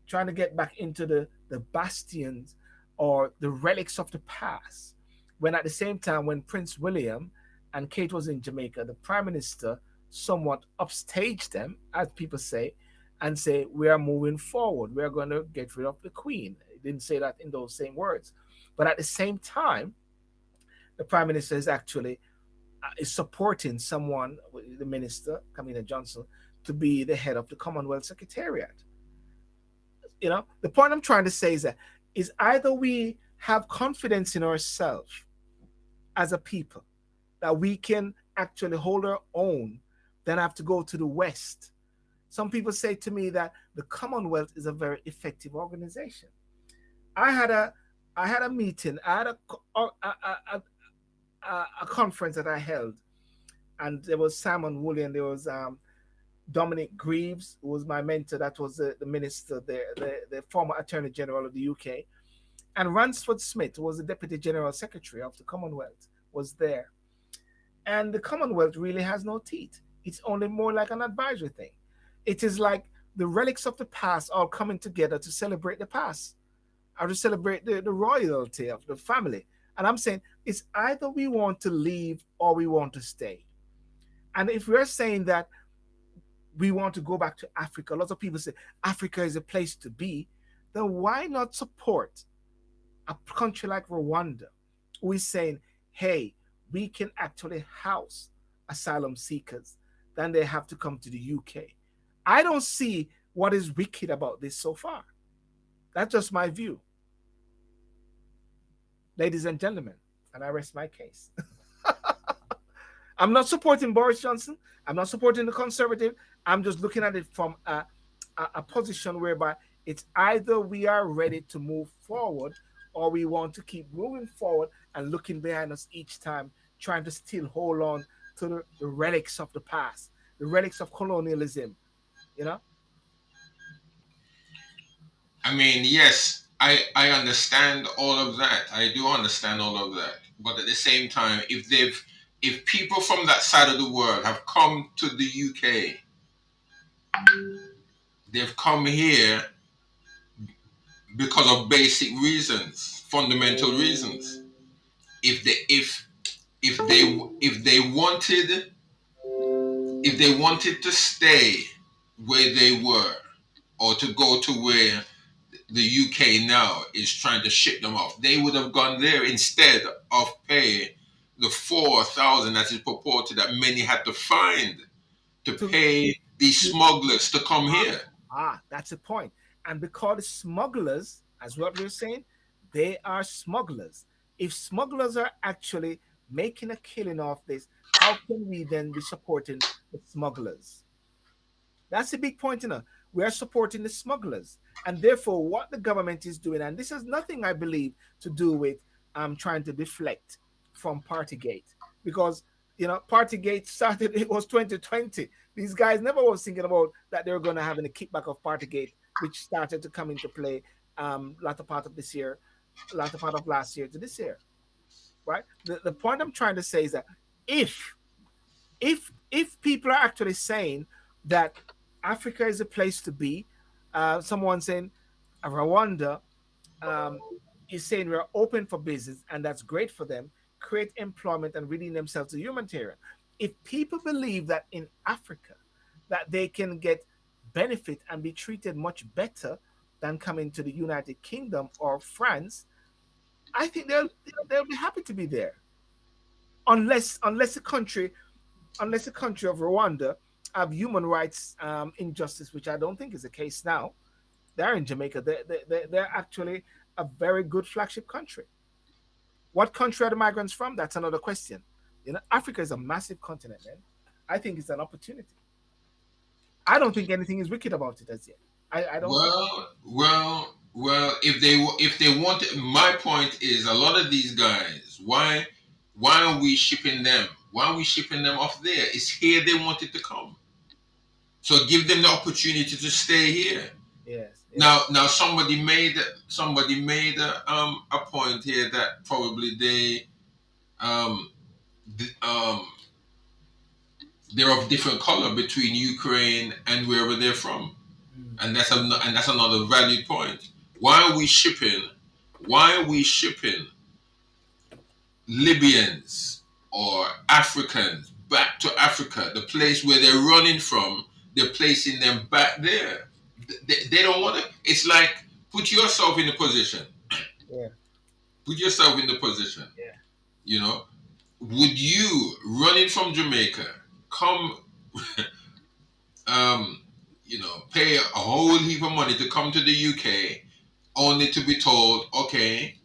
trying to get back into the bastions or the relics of the past. When at the same time, when Prince William and Kate was in Jamaica, the Prime Minister somewhat upstaged them, as people say, and say, we are moving forward. We are going to get rid of the Queen. He didn't say that in those same words. But at the same time, the Prime Minister is actually is supporting someone, the Minister, Camilla Johnson, to be the head of the Commonwealth Secretariat. You know, the point I'm trying to say is that either we have confidence in ourselves as a people, that we can actually hold our own than have to go to the West. Some people say to me that the Commonwealth is a very effective organization. I had a I had a meeting. I had a conference that I held, and there was Simon Woolley, there was Dominic Greaves, who was my mentor. That was the minister, the former Attorney General of the UK, and Ransford Smith, who was the Deputy General Secretary of the Commonwealth, was there. And the Commonwealth really has no teeth. It's only more like an advisory thing. It is like the relics of the past all coming together to celebrate the past, or to celebrate the royalty of the family. And I'm saying it's either we want to leave or we want to stay. And if we're saying that we want to go back to Africa, a lot of people say Africa is a place to be, then why not support a country like Rwanda, who is saying, hey, we can actually house asylum seekers, then they have to come to the UK. I don't see what is wicked about this so far. That's just my view. Ladies and gentlemen, and I rest my case. I'm not supporting Boris Johnson. I'm not supporting the Conservative. I'm just looking at it from a position whereby it's either we are ready to move forward or we want to keep moving forward and looking behind us each time, trying to still hold on to the relics of the past, the relics of colonialism, you know? I mean, yes, I understand all of that. I do understand all of that. But at the same time, if people from that side of the world have come to the UK, they've come here because of basic reasons, fundamental reasons. If they wanted to stay where they were, or to go to where the UK now is trying to ship them off, they would have gone there instead of pay the 4,000 that is purported that many had to find to pay these smugglers to come here. That's the point. And because the smugglers, as what we're saying, they are smugglers. If smugglers are actually making a killing off this, how can we then be supporting the smugglers? That's a big point, you know. We are supporting the smugglers. And therefore, what the government is doing, and this has nothing, I believe, to do with trying to deflect from Partygate. Because, you know, Partygate started, it was 2020. These guys never was thinking about that they were going to have any kickback of Partygate, which started to come into play latter part of this year, latter part of last year to this year. Right? The point I'm trying to say is that if people are actually saying that Africa is a place to be, someone saying Rwanda is saying we're open for business and that's great for them, create employment and redeem themselves to humanitarian. If people believe that in Africa that they can get benefit and be treated much better than coming to the United Kingdom or France, I think they'll be happy to be there. Unless the country of Rwanda have human rights injustice, which I don't think is the case now. They're in Jamaica. They're actually a very good flagship country. What country are the migrants from? That's another question. You know, Africa is a massive continent, man. I think it's an opportunity. I don't think anything is wicked about it as yet. I don't. Well. If they want, my point is a lot of these guys. Why are we shipping them? Why are we shipping them off there? It's here they wanted to come. So give them the opportunity to stay here. Yes. Now somebody made a point here that probably they're of different color between Ukraine and wherever they're from, and that's another valid point. Why are we shipping Libyans or Africans back to Africa, the place where they're running from? They're placing them back there. They don't want to. It's like, put yourself in the position. Yeah. Put yourself in the position. Yeah. You know, would you, running from Jamaica, come, pay a whole heap of money to come to the UK, only to be told, okay,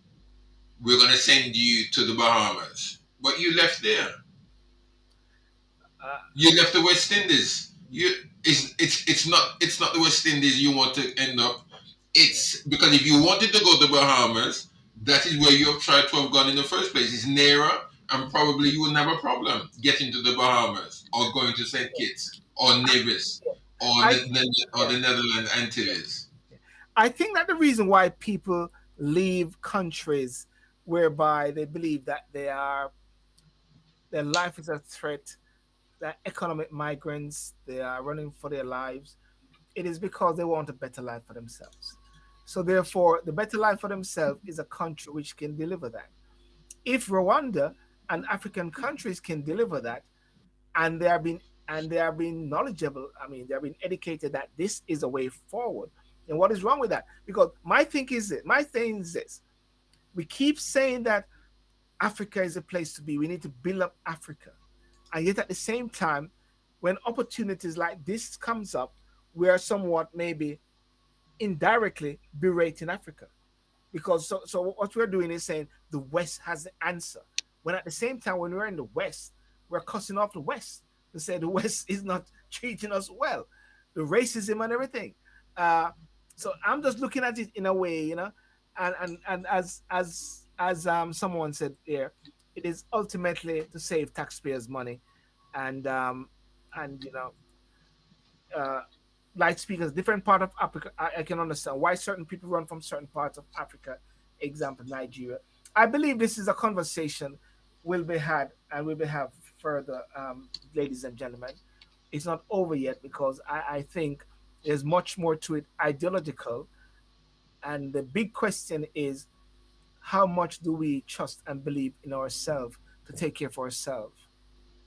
we're going to send you to the Bahamas? but you left there. Uh, You left the West Indies. It's not the West Indies you want to end up. It's because if you wanted to go to Bahamas, that is where you have tried to have gone in the first place. It's nearer, and probably you wouldn't have a problem getting to the Bahamas or going to Saint Kitts or Nevis or I the Netherlands Antilles. I think that the reason why people leave countries whereby they believe that their life is a threat, they're economic migrants, they are running for their lives, it is because they want a better life for themselves. So therefore, the better life for themselves is a country which can deliver that. If Rwanda and African countries can deliver that, and they are being knowledgeable, I mean, they are being educated that this is a way forward. And what is wrong with that? Because my thing is this: we keep saying that Africa is a place to be. We need to build up Africa, and yet at the same time, when opportunities like this comes up, we are somewhat maybe indirectly berating Africa, because so what we're doing is saying the West has the answer. When at the same time, when we're in the West, we're cussing off the West to say the West is not treating us well, the racism and everything. Uh, so I'm just looking at it in a way, and as someone said there, it is ultimately to save taxpayers' money, and and uh, like speakers, different part of Africa, I can understand why certain people run from certain parts of Africa. Example, Nigeria. I believe this is a conversation will be had and will be have further, ladies and gentlemen. It's not over yet because I think there's much more to it ideological, and the big question is how much do we trust and believe in ourselves to take care of ourselves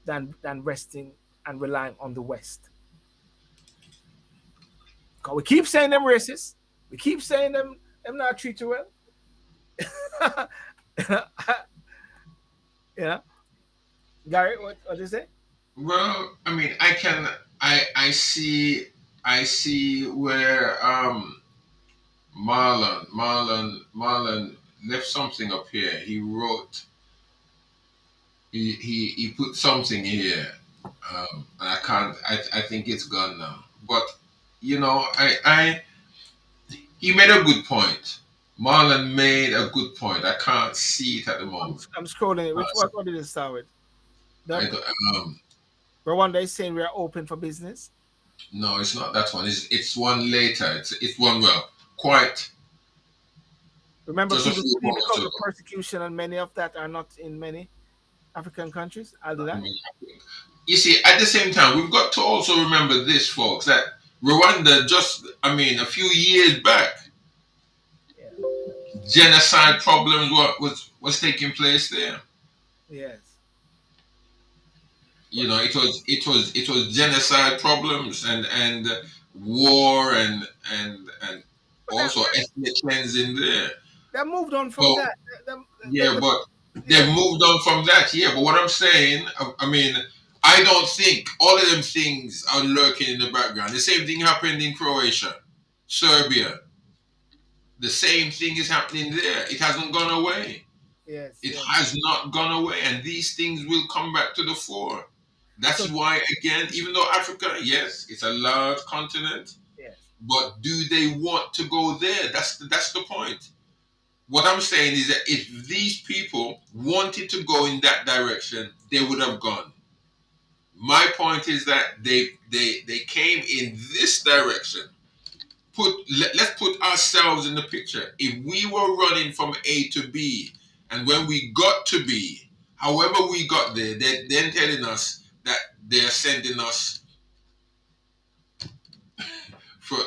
than resting and relying on the West. Cause we keep saying them racist. We keep saying them not treat you well. Yeah, Gary, what you say? Well, I mean, I see where Marlon left something up here. He wrote he put something here. And I can't. I think it's gone now. But I he made a good point. Marlon made a good point. I can't see it at the I'm moment. I'm scrolling. Uh, Which so what did it start with? I The don't, Rwanda is saying we are open for business. no, it's not that one. It's one later. It's one quite Remember, just a people few flee moments because ago. of persecution, and many of that are not in many African countries. I'll do I that. mean, you see, at the same time, we've got to also remember this, folks, that Rwanda just, I mean, a few years back, Yeah. genocide problems was taking place there. Yes. It was genocide problems and war and But also ethnic cleansing there. that moved on from So that. yeah, but Yeah. they've moved on from that. Yeah, but what I'm saying, I mean, I don't think all of them things are lurking in the background. The same thing happened in Croatia, Serbia. The same thing is happening there. It hasn't gone away. Yes. It Yes. has not gone away, and these things will come back to the fore. That's So why, again, even though Africa, yes, it's a large continent, yes. but do they want to go there? That's the point. What I'm saying is that if these people wanted to go in that direction, they would have gone. My point is that they came in this direction. Let's put ourselves in the picture. If we were running from A to B, and when we got to B, however we got there, they're then telling us that they're sending us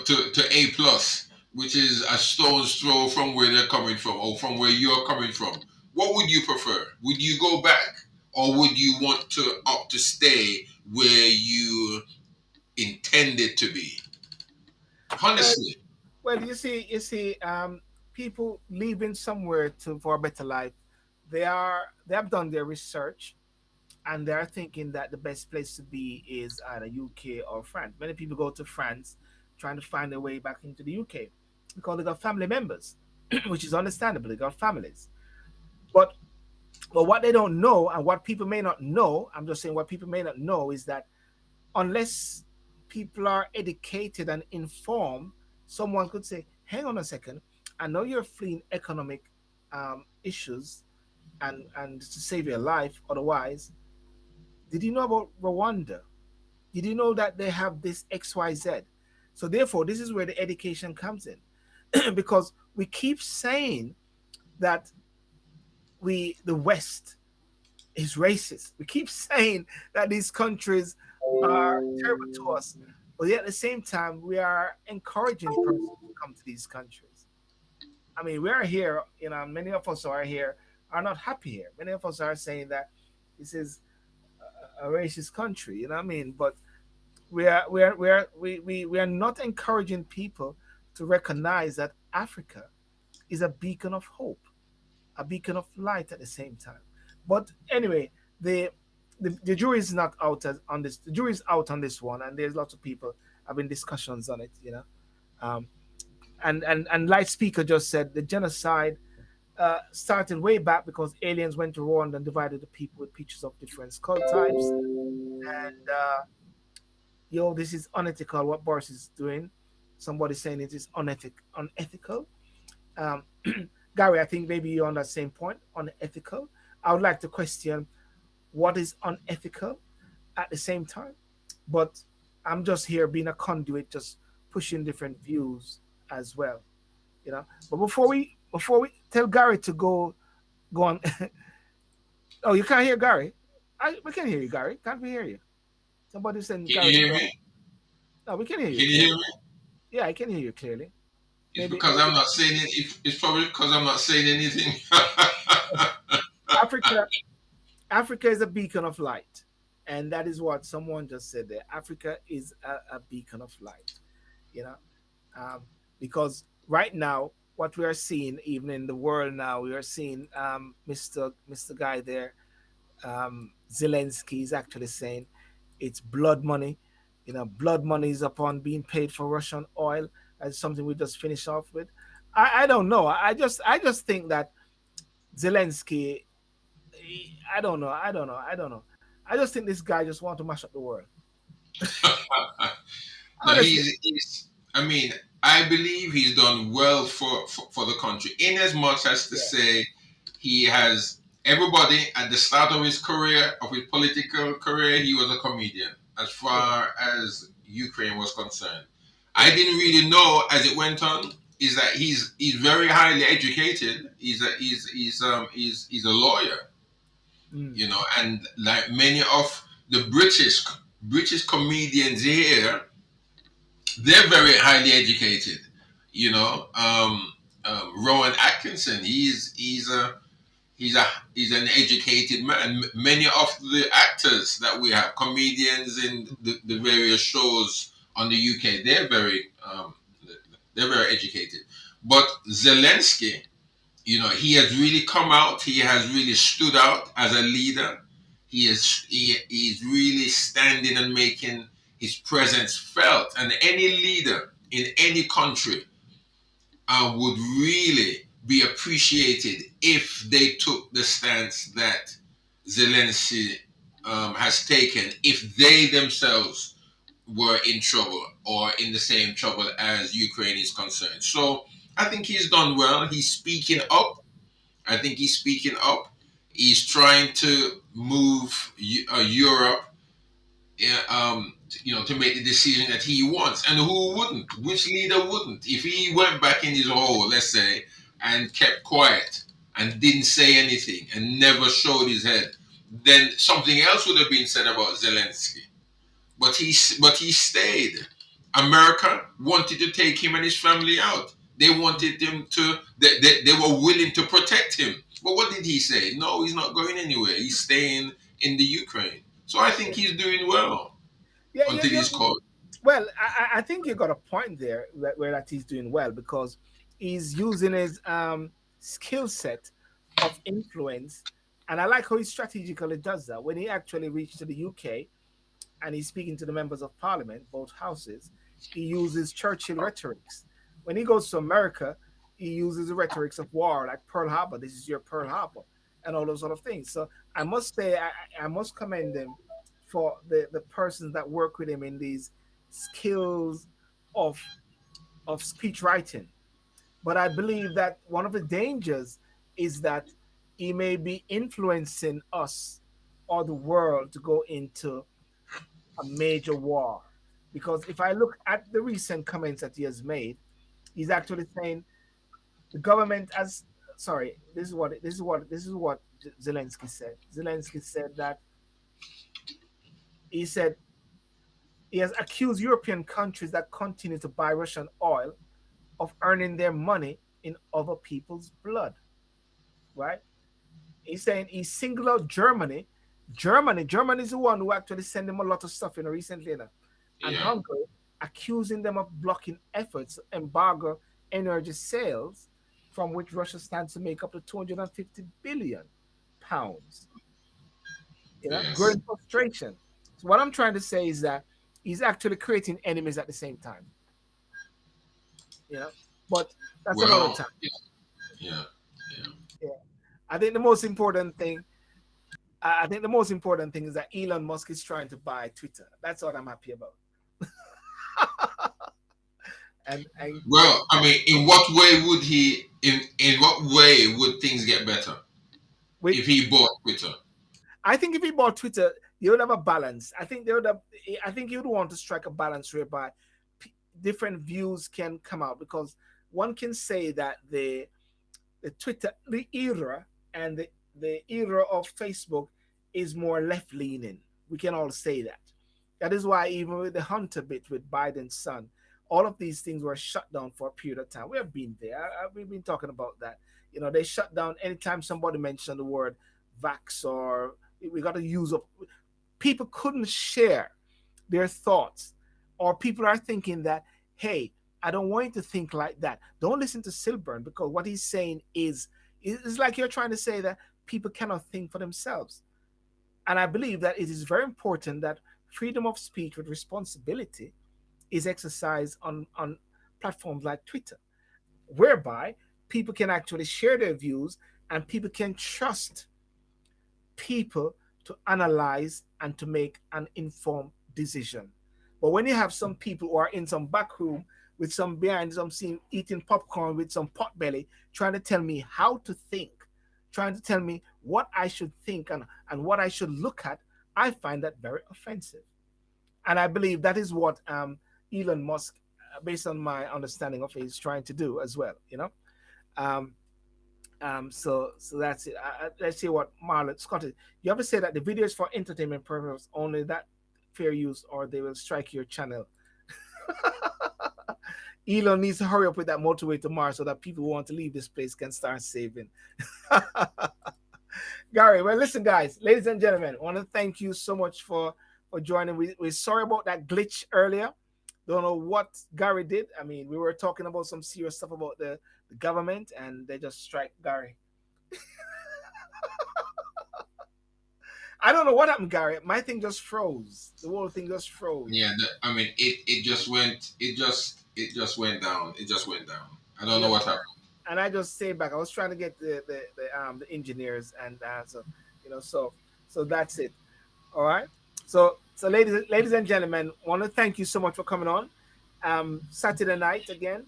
to A plus, which is a stone's throw from where they're coming from or from where you're coming from. What would you prefer? Would you go back, or would you want to opt to stay where you intended to be? Well, Honestly, well, people leaving somewhere to for a better life. They have done their research, and they're thinking that the best place to be is either UK or France. Many people go to France trying to find their way back into the UK because they got family members, which is understandable. They got families. But But what they don't know, and what people may not know, I'm just saying what people may not know, is that unless people are educated and informed, someone could say, hang on a second, I know you're fleeing economic issues and to save your life. Otherwise, did you know about Rwanda? Did you know that they have this XYZ? So therefore, this is where the education comes in. Because we keep saying that the West is racist. We keep saying that these countries are terrible to us, but yet at the same time, we are encouraging persons to come to these countries. I mean, we are here, many of us are here, are not happy here. Many of us are saying that this is a racist country, you know what I mean? But we are not encouraging people to recognize that Africa is a beacon of hope, a beacon of light at the same time. But anyway, the the jury is not out on this. The jury is out on this one, and there's lots of people having discussions on it. Um, and Light Speaker just said the genocide started way back because aliens went to Rwanda and divided the people with pictures of different skull types. And this is unethical. What Boris is doing. Somebody saying it is unethical. Um, Gary, I think maybe you're on that same point, unethical. I would like to question what is unethical at the same time, but I'm just here being a conduit, just pushing different views as well, you know. But before we tell Gary to go on. Oh, you can't hear Gary. We can hear you, Gary. Can't we hear you? Somebody saying Can Gary you to hear go. me? No, we can hear you Can you hear clearly. me? Yeah, I can hear you clearly. It's Maybe because I'm not saying it. It's probably because I'm not saying anything. Africa Africa is a beacon of light. And that is what someone just said there. Africa is a beacon of light, you know, um, because right now, what we are seeing, even in the world now, we are seeing Mr. Guy there, Zelensky is actually saying it's blood money. You know, blood money is upon being paid for Russian oil. That's something we just finished off with. I don't know. I just think that Zelensky, I don't know. I don't know. I just think this guy just want to mash up the world. No, Honestly, he's. I mean, I believe he's done well for the country. In as much as to yeah. say, he has everybody at the start of his career, of his political career, he was a comedian. As Yeah, far as Ukraine was concerned, I yeah. didn't really know as it went on. Is that he's very highly educated. He's a lawyer, Mm, and like many of the British comedians here, they're very highly educated. Rowan Atkinson, he's a he's an educated man. Many of the actors that we have, comedians in the various shows on the UK, they're very educated. But Zelensky, he has really come out. He has really stood out as a leader. He's really standing and making his presence felt. And any leader in any country would really be appreciated if they took the stance that Zelensky has taken. If they themselves were in trouble or in the same trouble as Ukraine is concerned. So I think he's done well. He's speaking up. I think he's speaking up. He's trying to move Europe, to make the decision that he wants. And who wouldn't? Which leader wouldn't? If he went back in his hole, let's say, and kept quiet and didn't say anything and never showed his head, then something else would have been said about Zelensky. But he stayed. America wanted to take him and his family out. They wanted him to. They were willing to protect him. But what did he say? No, he's not going anywhere. He's staying in the Ukraine. So I think yeah, he's doing well yeah, yeah, until yeah. he's caught. Well, I think you got a point there where that he's doing well because he's using his skill set of influence, and I like how he strategically does that. When he actually reached to the UK and he's speaking to the members of Parliament, both houses, he uses Churchill rhetorics. When he goes to America, he uses the rhetorics of war, like Pearl Harbor. This is your Pearl Harbor. and all those sort of things. So I must say, I must commend them for the persons that work with him in these skills of speech writing. But I believe that one of the dangers is that he may be influencing us or the world to go into a major war. Because if I look at the recent comments that he has made, he's actually saying the government has, sorry, this is what Zelensky said. Zelensky said that he said he has accused European countries that continue to buy Russian oil of earning their money in other people's blood. Right? He's saying he singled out Germany. Germany is the one who actually sent him a lot of stuff, recently, and Yeah. Hungary, accusing them of blocking efforts to embargo energy sales, from which Russia stands to make up to 250 billion pounds. Yes. Growing frustration. So what I'm trying to say is that he's actually creating enemies at the same time. You know, but that's another Well, time. yeah. Yeah. Yeah. I think the most important thing I think the most important thing is that Elon Musk is trying to buy Twitter. That's what I'm happy about. and Well, I mean, in what way would he? In what way would things get better with, if he bought Twitter? I think if he bought Twitter, you would have a balance. I think I think you would want to strike a balance whereby different views can come out, because one can say that the Twitter the era and the era of Facebook is more left leaning. We can all say that. That is why even with the Hunter bit with Biden's son, all of these things were shut down for a period of time. We have been there. We've been talking about that. They shut down anytime somebody mentioned the word vax, or we got to use up. People couldn't share their thoughts, or people are thinking that, hey, I don't want you to think like that. Don't listen to Sylbourne, because what he's saying is it's like you're trying to say that people cannot think for themselves. And I believe that it is very important that freedom of speech with responsibility is exercised on platforms like Twitter, whereby people can actually share their views and people can trust people to analyze and to make an informed decision. But when you have some people who are in some back room with some behind some scene eating popcorn with some pot belly, trying to tell me how to think, trying to tell me what I should think and what I should look at, I find that very offensive. And I believe that is what Elon Musk, based on my understanding of it, is trying to do as well. Um, so that's it. Let's see what Marlon Scott is. You ever say that the video is for entertainment purpose only, that fair use, or they will strike your channel? Elon needs to hurry up with that motorway to Mars so that people who want to leave this place can start saving. Gary, well, listen, guys, ladies and gentlemen, I want to thank you so much for joining. We're sorry about that glitch earlier. Don't know what Gary did. I mean, we were talking about some serious stuff about the government, and they just strike Gary. I don't know what happened, Gary. My thing just froze. The whole thing just froze. Yeah, I mean, it just went. It just went down. It just went down. I don't know what happened. And I just say back, I was trying to get the engineers, and so that's it. All right. So ladies and gentlemen, I want to thank you so much for coming on. Saturday night again.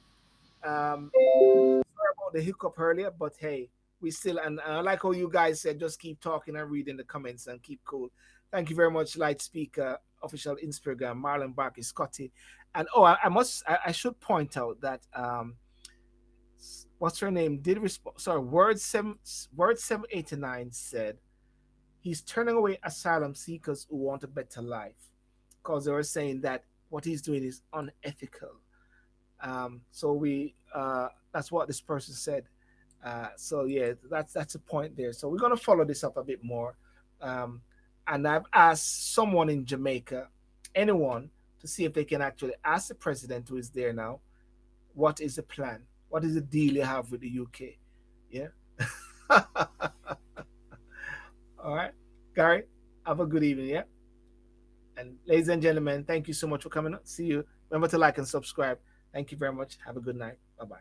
Sorry about the hiccup earlier, but hey, we still, and I like how you guys said, just keep talking and reading the comments and keep cool. Thank you very much, Light Speaker, official Instagram, Marlon Barkley, Scotty. And I should point out that what's her name did respond. Sorry, word 789 said he's turning away asylum seekers who want a better life, because they were saying that what he's doing is unethical. So that's what this person said. So yeah, that's a point there. So we're gonna follow this up a bit more. And I've asked someone in Jamaica, anyone, to see if they can actually ask the president, who is there now, what is the plan? What is the deal you have with the UK? Yeah. All right, Gary, have a good evening. Yeah. And ladies and gentlemen, thank you so much for coming. See you. Remember to like and subscribe. Thank you very much. Have a good night. Bye-bye.